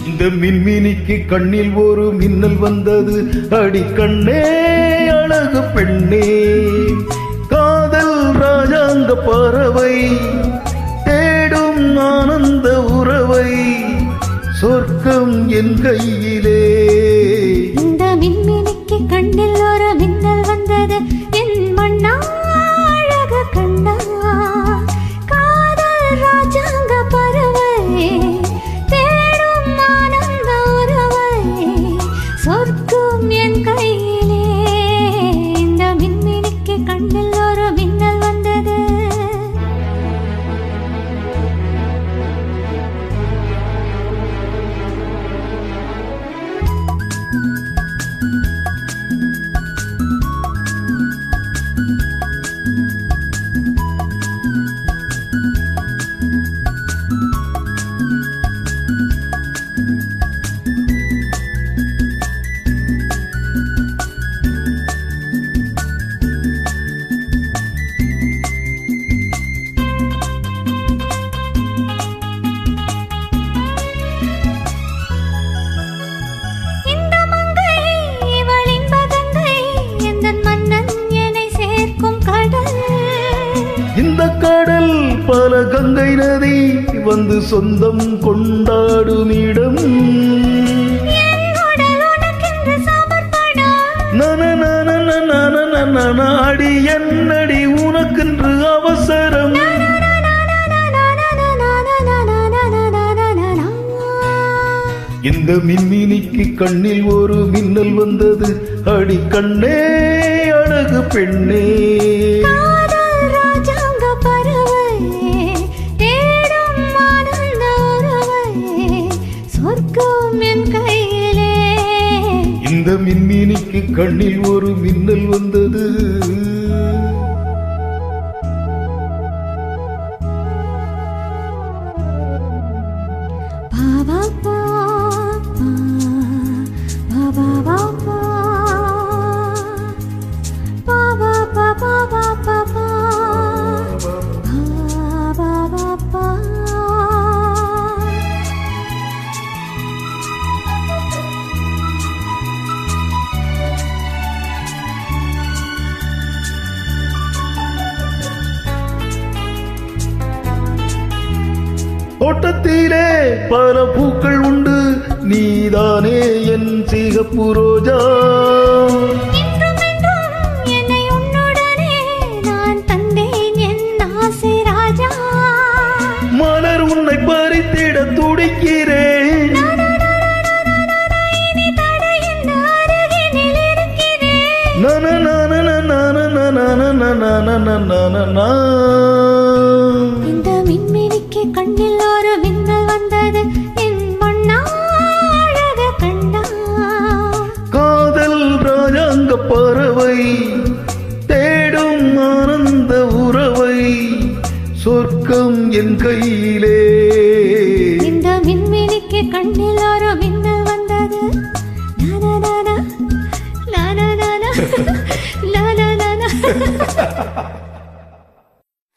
இந்த மின்மினிக்கு கண்ணில் ஒரு மின்னல் வந்தது. அடி கண்ணே அழகு பெண்ணே, காதல் ராஜாங்க பறவை தேடும் ஆனந்த உறவை, சொர்க்கம் என் கையிலே. இந்த மின்மினிக்கு கண்ணில் ஒரு மின்னல் வந்தது. என் மண்ணா அழகு கண்ணா, காதல் ராஜாங்க பறவை தேடும் ஆனந்த உறவை, சொர்க்கம் என் கையிலே. இந்த மின்மினிக்கு கண்ணில் ஒரு மின்னல் வந்தது. இந்த கடல் பல கங்கை நதி வந்து சொந்தம் கொண்டாடும் இடம். அடி என்னடி உனக்கென்று அவசரம். இந்த மின்மினிக்கு கண்ணில் ஒரு மின்னல் வந்தது. அடி கண்ணே அழகு பெண்ணே, இந்த மின்மினிக்கு கண்ணில் ஒரு மின்னல் வந்தது. தோட்டத்திலே பல பூக்கள் உண்டு, நீதானே என் சிகப்பு ரோஜா. மலர் உன்னை பறித்திட துடிக்கிறேன். இந்த மின்மினிக்கு கண்ணில் ஒரு மின்னல் வந்தது. என் மண்ணா அழகு கண்ணா, காதல் ராஜாங்க பறவை தேடும் ஆனந்த உறவை, சொர்க்கம் என் கையிலே. இந்த மின்மினிக்கு கண்ணில் ஒரு மின்னல் வந்தது. la la la la la la la la